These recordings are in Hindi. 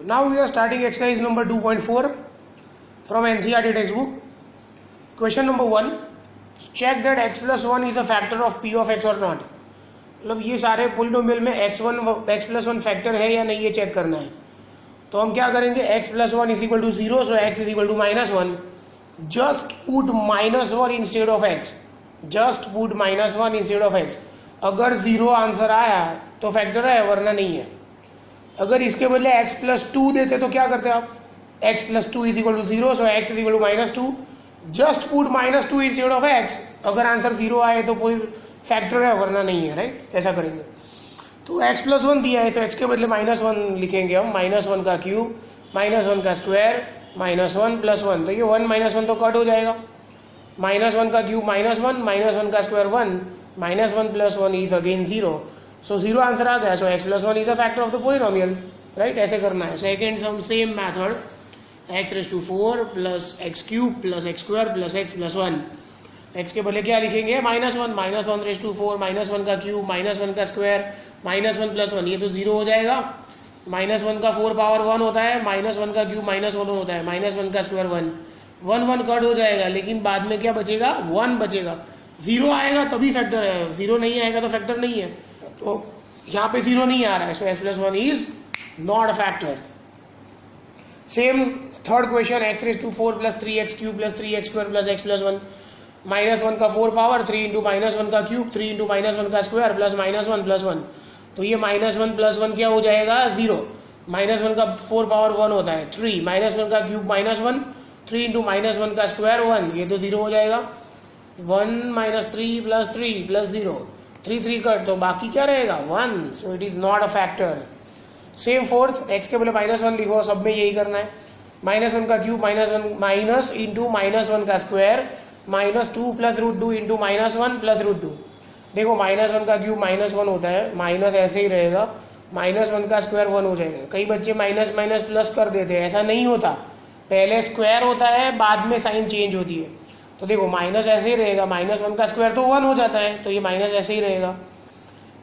Now we are starting exercise number 2.4 from NCERT textbook. Question number 1. Check that x plus 1 is a factor of p of x or not. मतलब ये सारे पोलिनोमियल में x plus 1 फैक्टर है या नहीं ये चेक करना है. तो हम क्या करेंगे, x plus 1 is equal to 0, so x is equal to minus 1. Just put minus 1 instead of x. Just put minus 1 instead of x. अगर 0 आंसर आया तो फैक्टर है, वरना नहीं है. अगर इसके बदले x plus 2 देते तो क्या करते आप, x plus 2 is equal to 0, so x is equal to minus 2. Just put minus 2 instead of x. अगर आंसर 0 आए तो कोई फैक्टर है, वरना नहीं है, राइट. ऐसा करेंगे. तो x plus 1 दिया है, तो x के बदले minus 1 लिखेंगे हम. minus 1 का क्यूब, minus 1 का स्क्वायर, minus 1 plus 1. तो ये 1 minus 1 तो कट हो जाएगा. minus 1 का क्यूब minus 1, minus 1 का square 1, minus 1 plus 1 is again 0. So 0 answer आ गया. So x plus 1 is a factor of the polynomial, right. ऐसे करना है. Second some same method, x raised to 4 plus x cube plus x square plus x plus 1. x के बदले क्या लिखेंगे, minus 1, minus 1 raised to 4, minus 1 का क्यूब, minus 1 का स्क्वायर, minus 1 plus 1. ये तो 0 हो जाएगा. minus 1 का 4 पावर 1 होता है, minus 1 का क्यूब minus 1 होता है, minus 1 का स्क्वायर 1. 1 कट हो जाएगा, लेकिन बाद में क्या बचेगा, 1 बचेगा. 0 आएगा तभी फैक्टर है, 0 नहीं आएगा तो फैक्टर नहीं है. तो यहाँ पे 0 नहीं आ रहा है, सो x plus 1 is not a factor. Same third question, x raised to 4 plus 3x cube plus 3x square plus x plus 1. minus 1 का 4 पावर 3 इंटू माइनस 1 का क्यूब 3 इंटू माइनस 1 का स्क्वायर प्लस माइनस 1 प्लस 1. तो ये माइनस 1 प्लस 1 क्या हो जाएगा, 0. माइनस 1 का 4 पावर 1 होता है 3, माइनस 1 का क्यूब माइनस 1, 3 इंटू माइनस 1 का स्क्वायर 1, ये तो 0 हो जाएगा. 1 minus 3 plus 3 plus 0, 3 कट, तो बाकी क्या रहेगा, 1. So it is not a factor. Same fourth, x के बोले माइनस 1 लिखो, सब में यही करना है. माइनस 1 का cube minus 1, minus into minus 1 का square, minus 2 plus root 2 into minus 1 plus root 2. देखो माइनस 1 का क्यूब माइनस 1 होता है, माइनस ऐसे ही रहेगा, माइनस 1 का स्क्वायर 1 हो जाएगा. कई बच्चे माइनस माइनस प्लस कर देते हैं, ऐसा नहीं होता. पहले स्क्वायर होता है, बाद में साइन चेंज होती है. तो देखो माइनस ऐसे ही रहेगा, माइनस 1 का स्क्वायर तो 1 हो जाता है, तो ये माइनस ऐसे ही रहेगा.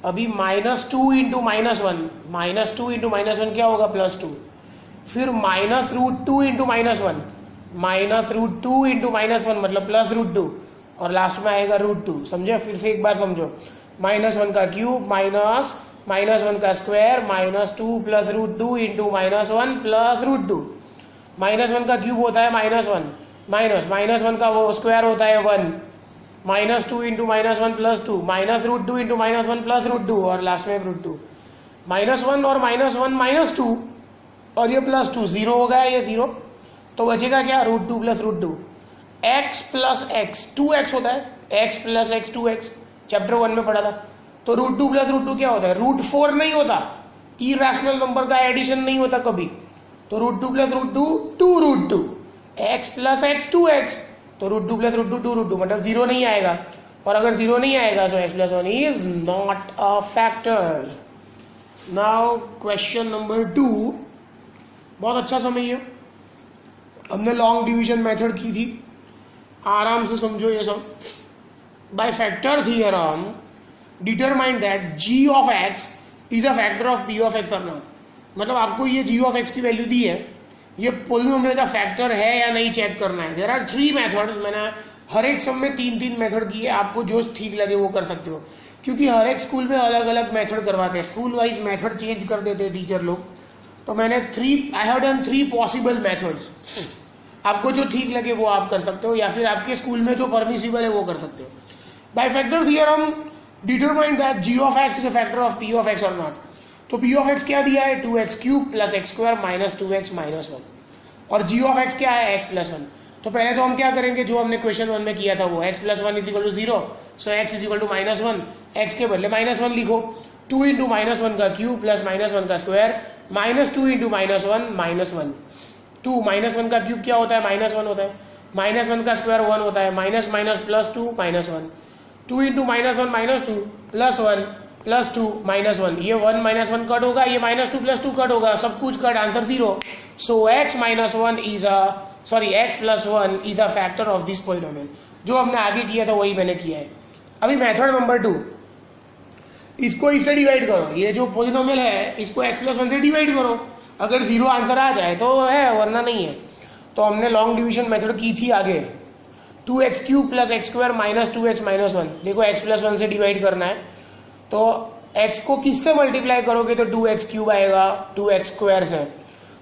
अभी minus 2 into minus 1, minus 2 into minus 1 क्या होगा, प्लस 2. फिर minus root 2 into minus 1, minus root 2 into minus 1 मतलब प्लस रूट 2, और लास्ट में आएगा रूट 2. समझे, फिर से एक बार समझो. माइनस 1 का क्यूब माइनस माइनस 1 का square minus 2 plus root 2 into minus 1 plus root 2. Minus 1 का क्यूब होता है माइनस 1, माइनस 1 का वो स्क्वायर होता है 1, minus 2 into minus 1 plus 2, minus root 2 into minus 1 plus root 2, और लास्ट में रूट 2. माइनस 1 और माइनस 1 माइनस 2, और ये प्लस 2, 0 हो गया ये 0. तो बचेगा क्या, root 2 plus root 2. x plus x 2x होता है, x plus x 2x, chapter 1 में पढ़ा था. तो रूट 2 प्लस रूट 2 क्या होता है, रूट 4 नहीं होता. इरेशनल नंबर का एडिशन नहीं होता कभी. तो root 2 plus root 2 2 root 2, x plus x 2x, तो रूट 2 प्लस रूट 2 2 रूट 2 मतलब 0 नहीं आएगा. और अगर 0 नहीं आएगा सो x प्लस 1 is not a factor. Now question number 2, बहुत अच्छा समझिए. हमने लॉन्ग डिवीजन मेथड की थी, आराम से समझो ये सब. By factor theorem determine that g of x is a factor of p of x और नॉट. मतलब आपको ये g ऑफ x की वैल्यू दी है, ये पोलिनोमियल का फैक्टर है या नहीं चेक करना है. There are 3 methods. मैंने हर एक सब में 3 मेथड की है, आपको जो ठीक लगे वो कर सकते हो, क्योंकि हर एक स्कूल में अलग अलग मेथड करवाते हैं. स्कूल वाइज मेथड चेंज कर देते हैं टीचर लोग. तो मैंने I have done 3 possible methods. आपको जो ठीक लगे वो आप कर सकते हो, या फिर आपके स्कूल में जो परमिसिबल है वो कर सकते हो. By factor theorem determine that g of x is a factor of p of x और नॉट. तो p ऑफ x क्या दिया है, 2x cube plus x square minus 2x minus 1, और g ऑफ x क्या है, x प्लस 1. तो पहले तो हम क्या करेंगे, जो हमने क्वेश्चन 1 में किया था वो, x प्लस 1 is equal to 0, so x is equal to minus 1. x के बदले माइनस 1 लिखो. 2 इंटू माइनस 1 का क्यूब प्लस माइनस 1 का square minus 2 into minus 1 minus 1. 2 minus 1 का क्यूब क्या होता है, माइनस 1 होता है. माइनस 1 का स्क्वायर 1 होता है, minus minus plus 2 minus 1. 2 into minus 1 minus 2 plus 1 plus 2 minus 1. ये 1 माइनस 1 कट होगा, ये माइनस 2 प्लस 2 कट होगा, सब कुछ cut, answer 0. So x minus 1 is x प्लस 1 is a factor of this polynomial. जो हमने आगे किया था वही मैंने किया है. अभी मेथड नंबर 2, इसको इससे डिवाइड करो, ये जो पोलिनोमियल है इसको x+1 से डिवाइड करो, अगर 0 आंसर आ जाए तो है, वरना नहीं है। तो हमने लॉन्ग डिवीजन मेथड की थी आगे, 2x³ + x² - 2x - 1। देखो x+1 से डिवाइड करना है, तो x को किससे मल्टीप्लाई करोगे तो 2x³ आएगा 2x² से,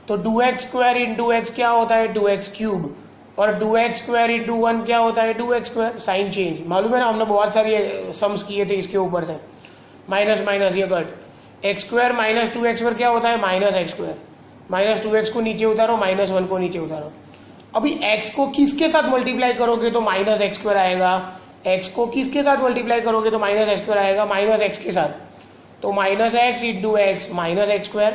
तो 2x² इंटू x क्या होता है 2x³, और 2x² इंटू 1 क्या होता है 2x²। साइन चेंज मालूम है ना, हमने बहुत सारी सम्स किए थे इसके ऊपर से, माइनस माइनस ये कट, x² - 2x² क्या होता है -x², -2x को नीचे उतारो, -1 को नीचे उतारो। अभी x को किसके साथ मल्टीप्लाई करोगे तो -x² आएगा, x को किसके साथ मल्टीप्लाई करोगे तो -x² आएगा, -x के साथ, तो -x into x -x²,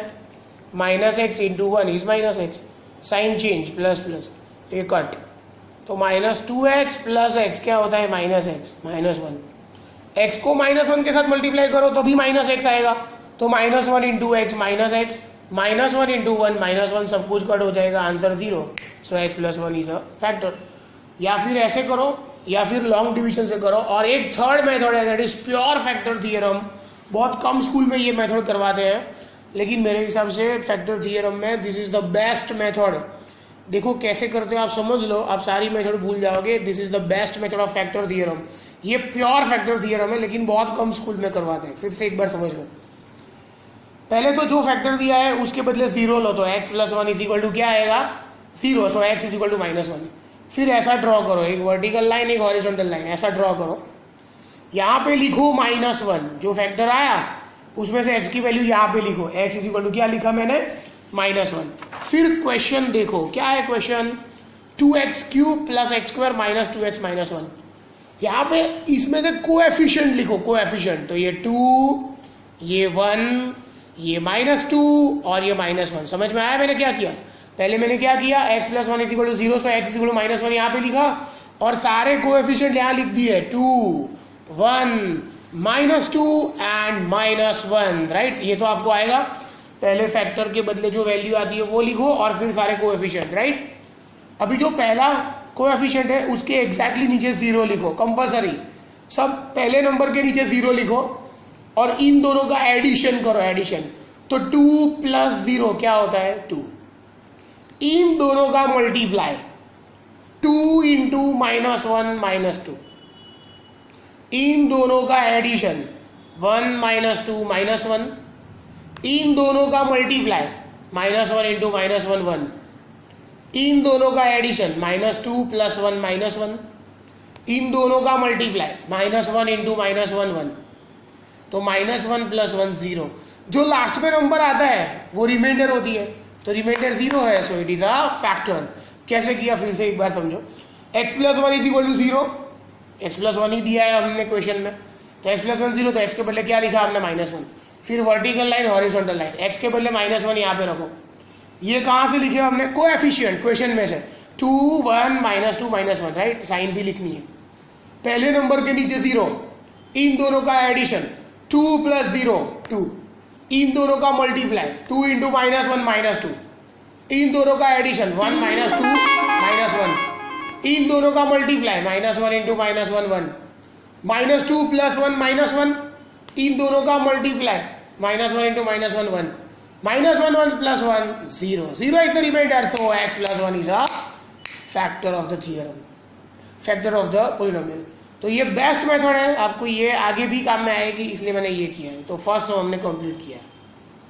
-x into 1 is -x, sign change plus plus ये कट, तो -2x + x क्या होता है -x -1, x को -1 के साथ मल्टीप्लाई करो तो भी -x आएगा, तो -1 इंटू x -x, -1 इंटू 1 -1, सब कुछ कट हो जाएगा, answer 0। So x+1 is a factor. या फिर ऐसे करो, या फिर लॉन्ग डिवीजन से करो, और एक थर्ड मेथड है that is pure factor theorem. बहुत कम स्कूल में ये मेथड करवाते हैं, लेकिन मेरे हिसाब से फैक्टर थियरम में this is the best method. देखो कैसे करते हो आप समझ लो, आप सारी मेथड भूल जाओगे। This is the best method of factor theorem. ये प्योर फैक्टर थियरम है, लेकिन बहुत कम स्कूल में करवाते हैं। फिर से एक बार समझ लो, पहले तो जो फैक्टर दिया है उसके बदले 0 लो, तो x+1 इज इक्वल टू क्या आएगा 0, so x is equal to -1। फिर ऐसा ड्रॉ करो, एक वर्टिकल लाइन एक हॉरिजॉन्टल लाइन, ऐसा ड्रॉ करो। यहाँ पे लिखो -1, जो फैक्टर आया उसमें से x की वैल्यू यहाँ पे लिखो, x इज इक्वल टू क्या लिखा मैंने -1। फिर क्वेश्चन देखो क्या है क्वेश्चन, 2x³ + x² - 2x - 1। यहाँ पे इसमें से कोएफिशिएंट लिखो, कोएफिशिएंट, तो ये 2, ये 1, ये -2 और ये -1। समझ में आया मैंने क्या किया? पहले मैंने क्या किया, x+1 is equal to 0, so x is equal to -1 यहाँ पे लिखा, और सारे कोएफिशिएंट यहाँ लिख दिए, 2, 1, -2 एंड -1, राइट। ये तो आपको आएगा, पहले फैक्टर के बदले जो वैल्यू आती है वो लिखो, और फिर सारे कोएफिशिएंट, राइट। अभी जो पहला कोएफिशिएंट है उसके एग्जैक्टली नीचे 0 लिखो, कंपलसरी, सब पहले नंबर के नीचे 0 लिखो, और इन दोनों का एडिशन करो, एडिशन, तो 2 + 0 क्या होता है 2, इन दोनों का मल्टीप्लाई 2 इंटू -1 -2, इन दोनों का एडिशन 1 - 2 -1, इन दोनों का मल्टीप्लाई -1 इंटू -1 1, इन दोनों का एडिशन -2 + 1 -1, इन दोनों का मल्टीप्लाई -1 इंटू -1 1, तो -1 + 1 0। जो लास्ट में नंबर आता है वो रिमाइंडर होती है, तो रिमाइंडर 0 है, so it is a factor. कैसे किया फिर से एक बार समझो, x+1 is equal to 0, x+1 ही दिया है हमने क्वेश्चन में, तो x+1 0, तो x के बदले क्या लिखा हमने -1। फिर vertical line horizontal line, x के बदले -1 यहाँ पे रखो। ये कहाँ से लिखे हमने, कोएफिशिएंट क्वेश्चन में से, 2, 1, -2 -1, राइट। साइन भी लिखनी है, पहले नंबर के नीचे 0, इन दोनों का एडिशन 2 + 0 2, इन दोनों का मल्टीप्लाई 2 इंटू -1 -2, इन दोनों का एडिशन 1 - 2 -1, इन दोनों का मल्टीप्लाई -1 इंटू -1 1, -2 + 1 -1, इन दोनों का multiply -1 into -1 1, -1 1 + 1 0, 0 is the remainder, so x+1 is a factor of the theorem, factor of the polynomial. तो ये बेस्ट मेथड है, आपको ये आगे भी काम में आएगी, इसलिए मैंने ये किया है। तो फर्स्ट हमने कंप्लीट किया है।